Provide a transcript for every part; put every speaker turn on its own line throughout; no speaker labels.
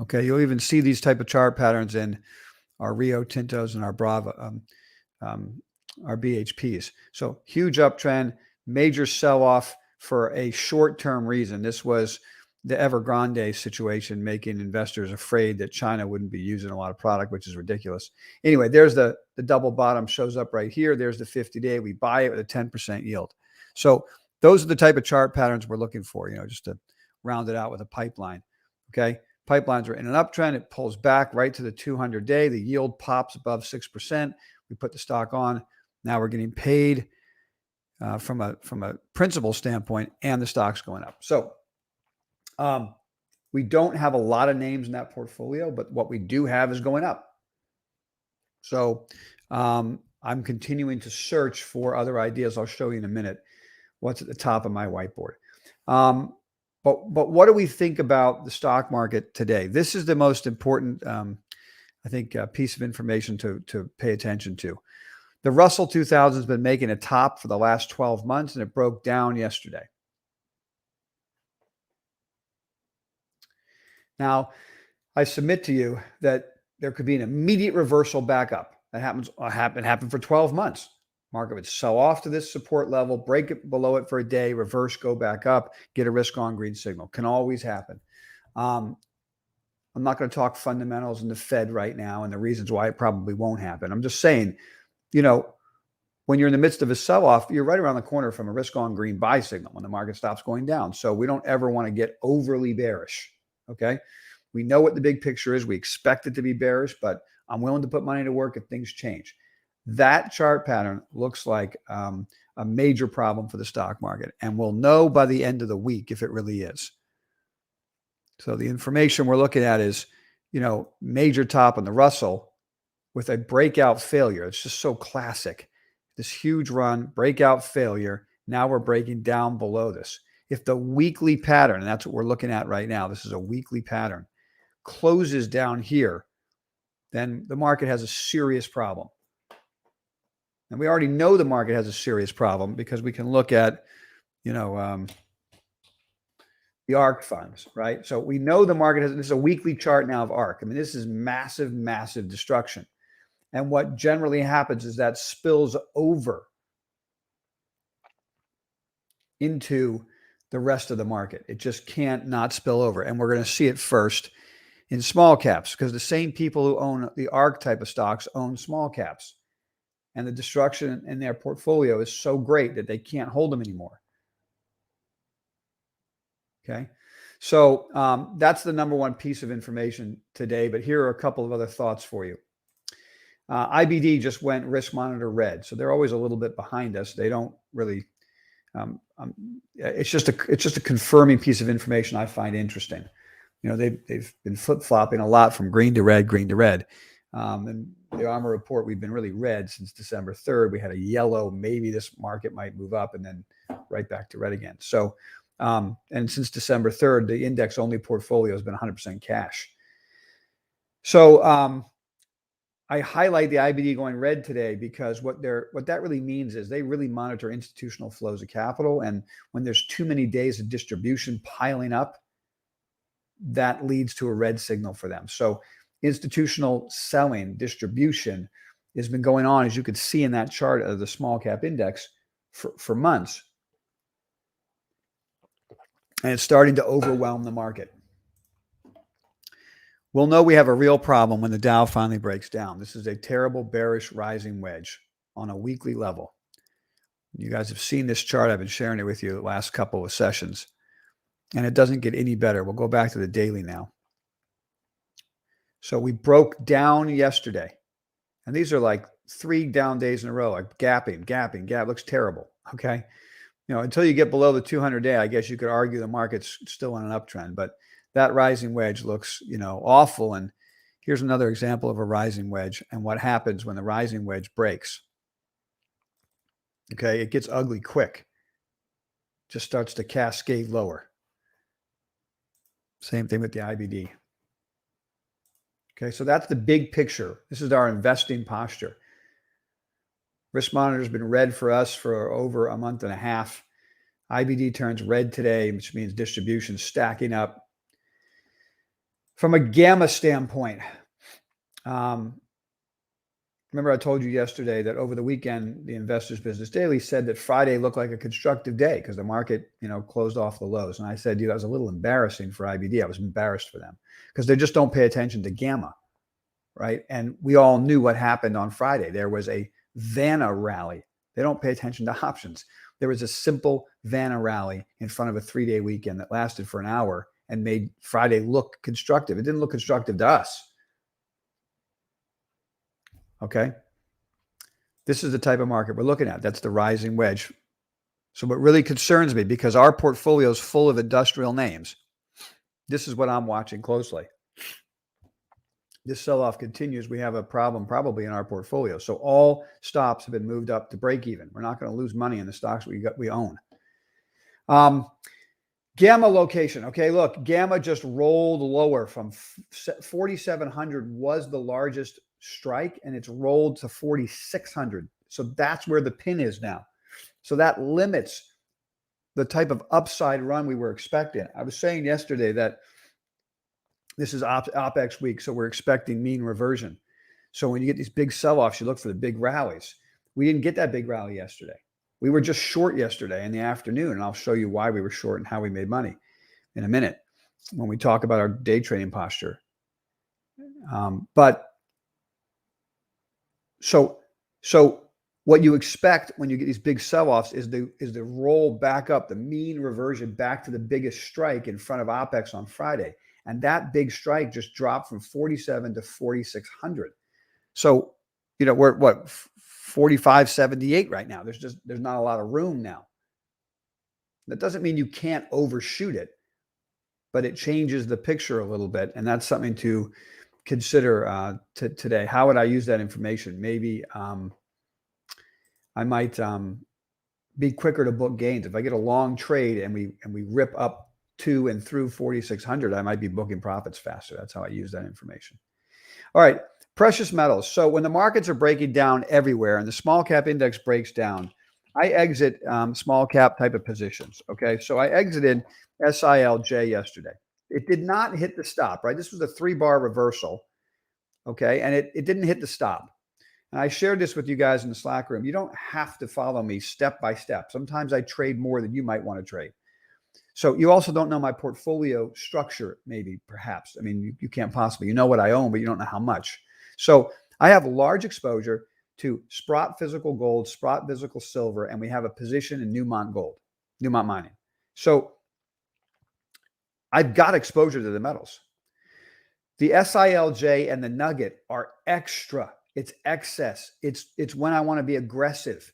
Okay, you'll even see these type of chart patterns in our Rio Tintos and our Brava, our BHPs. So huge uptrend, major sell-off for a short-term reason. This was the Evergrande situation, making investors afraid that China wouldn't be using a lot of product, which is ridiculous. Anyway, there's the double bottom shows up right here. There's the 50-day. We buy it with a 10% yield. So those are the type of chart patterns we're looking for, just to round it out with a pipeline. Okay. Pipelines are in an uptrend. It pulls back right to the 200-day. The yield pops above 6%. We put the stock on. Now we're getting paid from a principal standpoint, and the stock's going up. So we don't have a lot of names in that portfolio, but what we do have is going up. So I'm continuing to search for other ideas. I'll show you in a minute what's at the top of my whiteboard. But what do we think about the stock market today? This is the most important, I think, piece of information to pay attention to. The Russell 2000 has been making a top for the last 12 months, and it broke down yesterday. Now, I submit to you that there could be an immediate reversal back up. That happened for 12 months. Market would sell off to this support level, break it below it for a day, reverse, go back up, get a risk on green signal. Can always happen. I'm not going to talk fundamentals in the Fed right now and the reasons why it probably won't happen. I'm just saying, when you're in the midst of a sell-off, you're right around the corner from a risk on green buy signal when the market stops going down. So we don't ever want to get overly bearish. Okay. We know what the big picture is. We expect it to be bearish, but I'm willing to put money to work if things change. That chart pattern looks like a major problem for the stock market, and we'll know by the end of the week if it really is. So the information we're looking at is, major top on the Russell with a breakout failure. It's just so classic. This huge run, breakout failure. Now we're breaking down below this. If the weekly pattern, and that's what we're looking at right now, this is a weekly pattern, closes down here, then the market has a serious problem. And we already know the market has a serious problem because we can look at, the ARK funds, right? So we know the market has, this is a weekly chart now of ARK. I mean, this is massive, massive destruction. And what generally happens is that spills over into the rest of the market. It just can't not spill over. And we're going to see it first in small caps because the same people who own the ARK type of stocks own small caps. And the destruction in their portfolio is so great that they can't hold them anymore. Okay. So that's the number one piece of information today. But here are a couple of other thoughts for you. IBD just went risk monitor red. So they're always a little bit behind us. They don't really, it's just a confirming piece of information I find interesting. They've been flip-flopping a lot from green to red, green to red. And the ARMR report, we've been really red since December 3rd. We had a yellow, maybe this market might move up, and then right back to red again. So, and since December 3rd, the index only portfolio has been 100% cash. So I highlight the IBD going red today because what that really means is they really monitor institutional flows of capital. And when there's too many days of distribution piling up, that leads to a red signal for them. So institutional selling, distribution has been going on, as you could see in that chart of the small cap index for months. And it's starting to overwhelm the market. We'll know we have a real problem when the Dow finally breaks down. This is a terrible bearish rising wedge on a weekly level. You guys have seen this chart. I've been sharing it with you the last couple of sessions. And it doesn't get any better. We'll go back to the daily now. So we broke down yesterday. And these are like 3 down days in a row, like gapping, gap. Looks terrible. Okay. Until you get below the 200-day, I guess you could argue the market's still on an uptrend. But that rising wedge looks, awful. And here's another example of a rising wedge and what happens when the rising wedge breaks. Okay. It gets ugly quick. Just starts to cascade lower. Same thing with the IBD. Okay, so that's the big picture. This is our investing posture. Risk monitor has been red for us for over a month and a half. IBD turns red today, which means distribution stacking up. From a gamma standpoint, remember I told you yesterday that over the weekend, the Investors Business Daily said that Friday looked like a constructive day because the market, closed off the lows. And I said, that was a little embarrassing for IBD. I was embarrassed for them because they just don't pay attention to gamma, right? And we all knew what happened on Friday. There was a Vanna rally. They don't pay attention to options. There was a simple Vanna rally in front of a 3-day weekend that lasted for an hour and made Friday look constructive. It didn't look constructive to us. Okay. This is the type of market we're looking at. That's the rising wedge. So what really concerns me, because our portfolio is full of industrial names, this is what I'm watching closely. This sell-off continues. We have a problem probably in our portfolio. So all stops have been moved up to break even. We're not going to lose money in the stocks we own. Gamma location. Okay, look, Gamma just rolled lower from 4,700 was the largest strike, and it's rolled to 4,600. So that's where the pin is now. So that limits the type of upside run we were expecting. I was saying yesterday that this is OPEX week, so we're expecting mean reversion. So when you get these big sell-offs, you look for the big rallies. We didn't get that big rally yesterday. We were just short yesterday in the afternoon, and I'll show you why we were short and how we made money in a minute when we talk about our day trading posture. So what you expect when you get these big sell-offs is the roll back up, the mean reversion back to the biggest strike in front of OPEX on Friday. And that big strike just dropped from 47 to 4,600. So, we're at what, 45.78 right now. There's not a lot of room now. That doesn't mean you can't overshoot it, but it changes the picture a little bit. And that's something to consider today. How would I use that information? Maybe I might be quicker to book gains. If I get a long trade and we rip up to and through 4,600, I might be booking profits faster. That's how I use that information. All right, precious metals. So when the markets are breaking down everywhere and the small cap index breaks down, I exit small cap type of positions. Okay, so I exited SILJ yesterday. It did not hit the stop, right? This was a 3-bar reversal. Okay, and it didn't hit the stop. And I shared this with you guys in the Slack room. You don't have to follow me step by step. Sometimes I trade more than you might want to trade. So you also don't know my portfolio structure, maybe, perhaps. I mean, you can't possibly. You know what I own, but you don't know how much. So I have large exposure to Sprott Physical Gold, Sprott Physical Silver, and we have a position in Newmont Gold, Newmont Mining. So I've got exposure to the metals. The SILJ and the Nugget are extra. It's excess. It's when I want to be aggressive.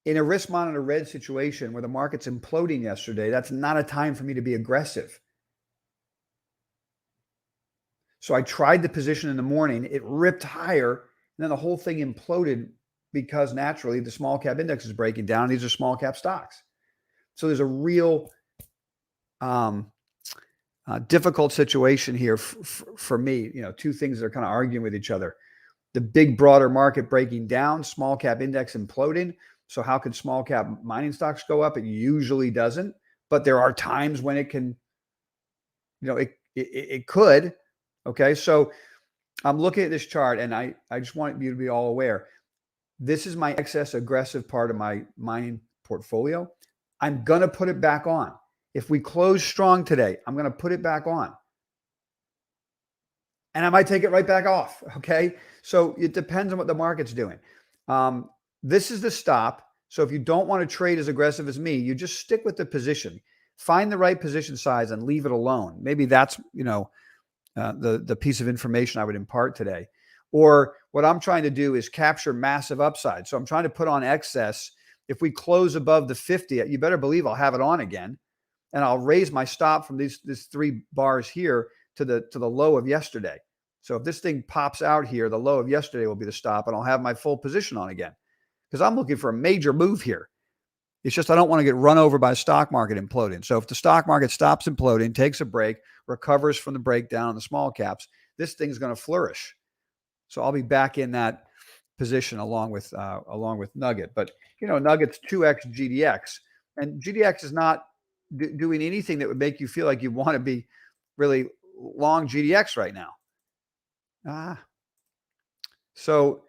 In a risk monitor red situation where the market's imploding yesterday, that's not a time for me to be aggressive. So I tried the position in the morning. It ripped higher, and then the whole thing imploded because naturally the small cap index is breaking down. These are small cap stocks. So there's a real difficult situation here for me. Two things that are kind of arguing with each other. The big broader market breaking down, small cap index imploding. So how could small cap mining stocks go up? It usually doesn't, but there are times when it can, it could. Okay. So I'm looking at this chart and I just want you to be all aware. This is my excess aggressive part of my mining portfolio. I'm going to put it back on. If we close strong today, I'm going to put it back on. And I might take it right back off. Okay. So it depends on what the market's doing. This is the stop. So if you don't want to trade as aggressive as me, you just stick with the position. Find the right position size and leave it alone. Maybe that's, the piece of information I would impart today. Or what I'm trying to do is capture massive upside. So I'm trying to put on excess. If we close above the 50, you better believe I'll have it on again. And I'll raise my stop from these 3 bars here to the low of yesterday. So if this thing pops out here, the low of yesterday will be the stop, and I'll have my full position on again. Because I'm looking for a major move here. It's just I don't want to get run over by the stock market imploding. So if the stock market stops imploding, takes a break, recovers from the breakdown in the small caps, this thing's going to flourish. So I'll be back in that position along with Nugget. But Nugget's 2x GDX, and GDX is not doing anything that would make you feel like you want to be really long GDX right now. So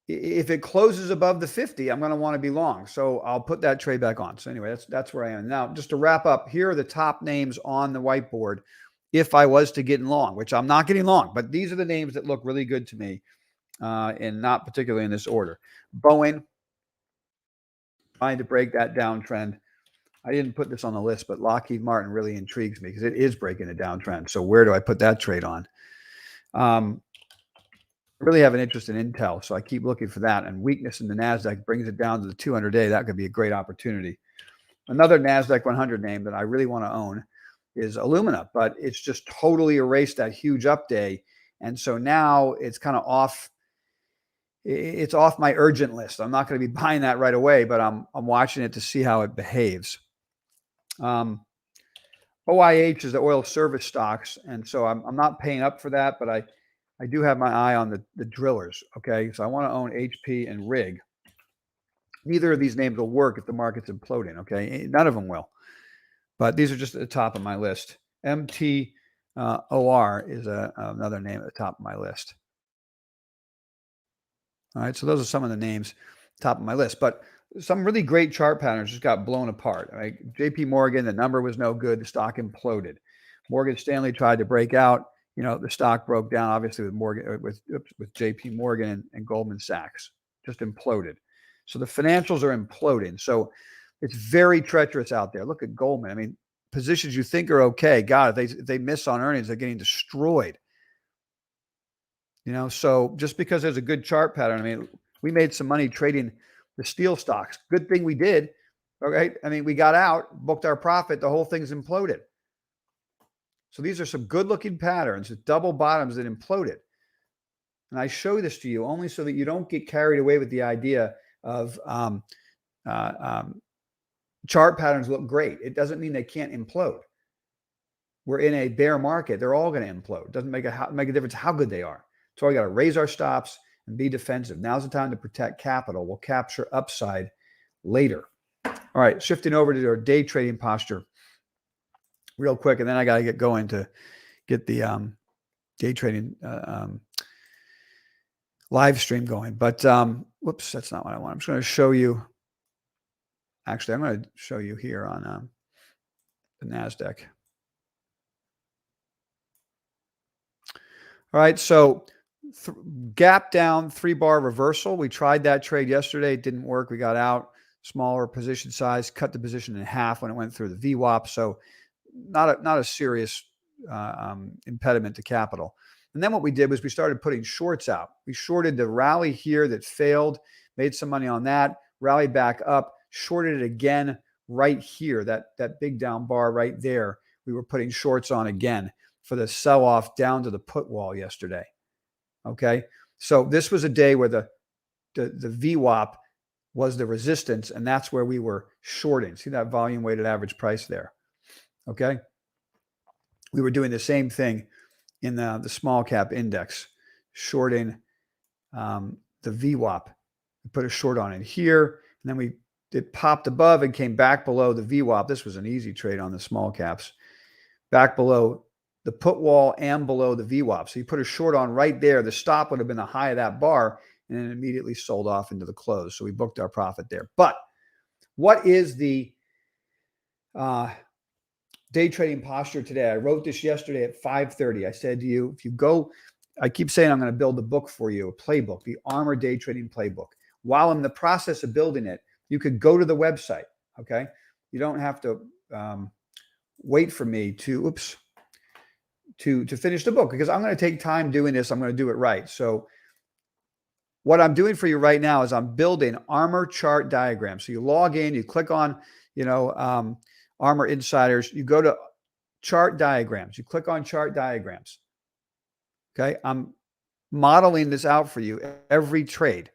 if it closes above the 50, I'm going to want to be long. So I'll put that trade back on. So anyway, that's where I am. Now, just to wrap up, here are the top names on the whiteboard if I was to get in long, which I'm not getting long, but these are the names that look really good to me, and not particularly in this order. Boeing, trying to break that downtrend. I didn't put this on the list, but Lockheed Martin really intrigues me because it is breaking a downtrend. So where do I put that trade on? I really have an interest in Intel, so I keep looking for that. And weakness in the NASDAQ brings it down to the 200-day. That could be a great opportunity. Another NASDAQ 100 name that I really want to own is Illumina, but it's just totally erased that huge up day. And so now it's kind of off. It's off my urgent list. I'm not going to be buying that right away, but I'm watching it to see how it behaves. OIH is the oil service stocks, and so I'm not paying up for that, but I do have my eye on the drillers. Okay, so I want to own HP and Rig. Neither of these names will work if the market's imploding. Okay, none of them will. But these are just at the top of my list. MTOR is another name at the top of my list. All right, so those are some of the names top of my list. But some really great chart patterns just got blown apart. Right? JP Morgan, the number was no good. The stock imploded. Morgan Stanley tried to break out. You know, the stock broke down, obviously, with JP Morgan and Goldman Sachs. Just imploded. So the financials are imploding. So it's very treacherous out there. Look at Goldman. I mean, positions you think are okay. God, if they miss on earnings, they're getting destroyed. You know, so just because there's a good chart pattern, I mean, we made some money trading the steel stocks. Good thing we did. All right. I mean, we got out, booked our profit. The whole thing's imploded. So these are some good looking patterns, double bottoms that imploded. And I show this to you only so that you don't get carried away with the idea of chart patterns look great. It doesn't mean they can't implode. We're in a bear market. They're all going to implode. It doesn't make a difference how good they are. So we got to raise our stops and be defensive. Now's the time to protect capital. We'll capture upside later. All right, shifting over to our day trading posture real quick, and then I got to get going to get the day trading live stream going. But whoops, that's not what I want. I'm just going to show you. Actually, I'm going to show you here on the NASDAQ. All right, so gap down, 3-bar reversal. We tried that trade yesterday. It didn't work. We got out. Smaller position size, cut the position in half when it went through the VWAP. So not a serious impediment to capital. And then what we did was we started putting shorts out. We shorted the rally here that failed, made some money on that, rallied back up, shorted it again right here, that big down bar right there. We were putting shorts on again for the sell-off down to the put wall yesterday. Okay, so this was a day where the VWAP was the resistance, and that's where we were shorting. See that volume weighted average price there? Okay, we were doing the same thing in the small cap index, shorting the VWAP. We put a short on it here, and then it popped above and came back below the VWAP. This was an easy trade on the small caps, back below the put wall and below the VWAP. So you put a short on right there. The stop would have been the high of that bar, and then immediately sold off into the close. So we booked our profit there. But what is the day trading posture today? I wrote this yesterday at 5:30. I said to you, if you go, I keep saying I'm going to build a book for you, a playbook, the ARMR Day Trading Playbook. While I'm in the process of building it, you could go to the website. Okay, you don't have to wait for me to finish the book, because I'm going to take time doing this. I'm going to do it right. So what I'm doing for you right now is I'm building ARMR chart diagrams. So you log in, you click on, ARMR Insiders, you go to chart diagrams, you click on chart diagrams. Okay. I'm modeling this out for you every trade.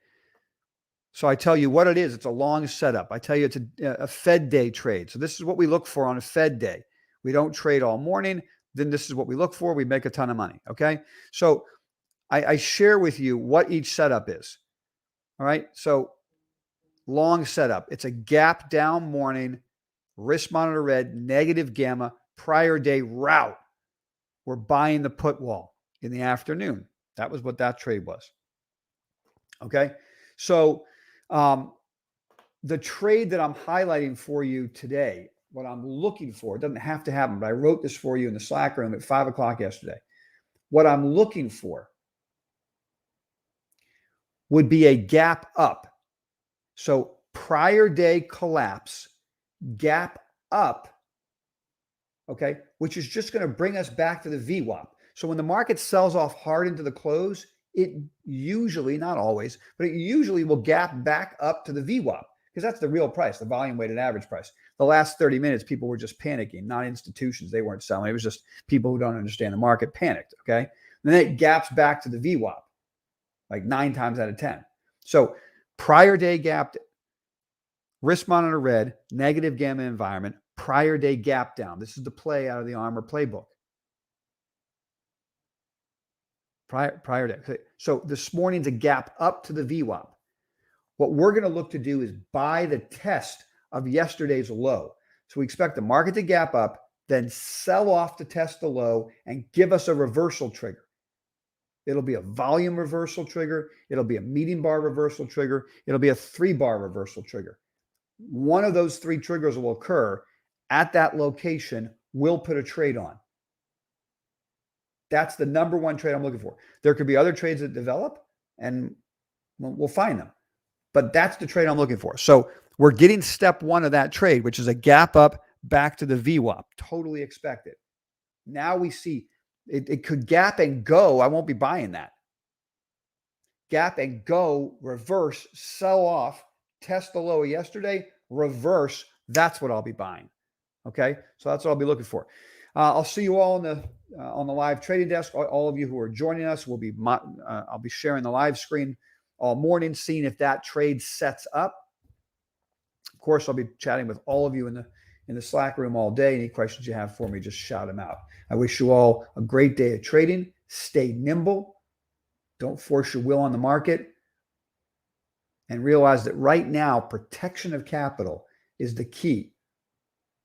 So I tell you what it is. It's a long setup. I tell you it's a Fed day trade. So this is what we look for on a Fed day. We don't trade all morning. Then this is what we look for. We make a ton of money. Okay. So I share with you what each setup is. All right. So long setup. It's a gap down morning risk monitor red, negative gamma, prior day route. We're buying the put wall in the afternoon. That was what that trade was. Okay. So the trade that I'm highlighting for you today, what I'm looking for, it doesn't have to happen, but I wrote this for you in the Slack room at 5 o'clock yesterday. What I'm looking for would be a gap up. So prior day collapse, gap up, okay, which is just going to bring us back to the VWAP. So when the market sells off hard into the close, it usually, not always, but it usually will gap back up to the VWAP because that's the real price, the volume weighted average price. The last 30 minutes, people were just panicking, not institutions. They weren't selling. It was just people who don't understand the market panicked, okay? And then it gaps back to the VWAP, like 9 times out of 10. So prior day gap, risk monitor red, negative gamma environment, prior day gap down. This is the play out of the ARMR playbook. Prior day. So this morning's a gap up to the VWAP. What we're going to look to do is buy the test of yesterday's low. So we expect the market to gap up, then sell off to test the low and give us a reversal trigger. It'll be a volume reversal trigger. It'll be a median bar reversal trigger. It'll be a 3-bar reversal trigger. One of those 3 triggers will occur at that location. We'll put a trade on. That's the number one trade I'm looking for. There could be other trades that develop, and we'll find them. But that's the trade I'm looking for. So we're getting step 1 of that trade, which is a gap up back to the VWAP. Totally expected. Now we see it could gap and go. I won't be buying that. Gap and go, reverse, sell off, test the low yesterday, reverse. That's what I'll be buying. Okay, so that's what I'll be looking for. I'll see you all on the live trading desk. All of you who are joining us will be. I'll be sharing the live screen all morning, seeing if that trade sets up. Of course, I'll be chatting with all of you in the Slack room all day. Any questions you have for me, just shout them out. I wish you all a great day of trading. Stay nimble. Don't force your will on the market. And realize that right now, protection of capital is the key.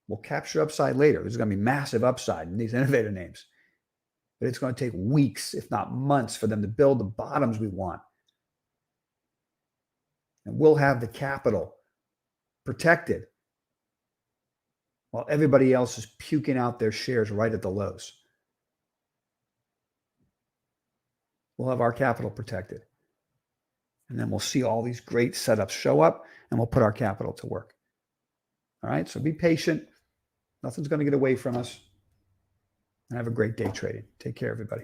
We'll capture upside later. There's going to be massive upside in these innovator names. But it's going to take weeks, if not months, for them to build the bottoms we want. And we'll have the capital protected while everybody else is puking out their shares right at the lows. We'll have our capital protected. And then we'll see all these great setups show up, and we'll put our capital to work. All right, so be patient. Nothing's going to get away from us. And have a great day trading. Take care, everybody.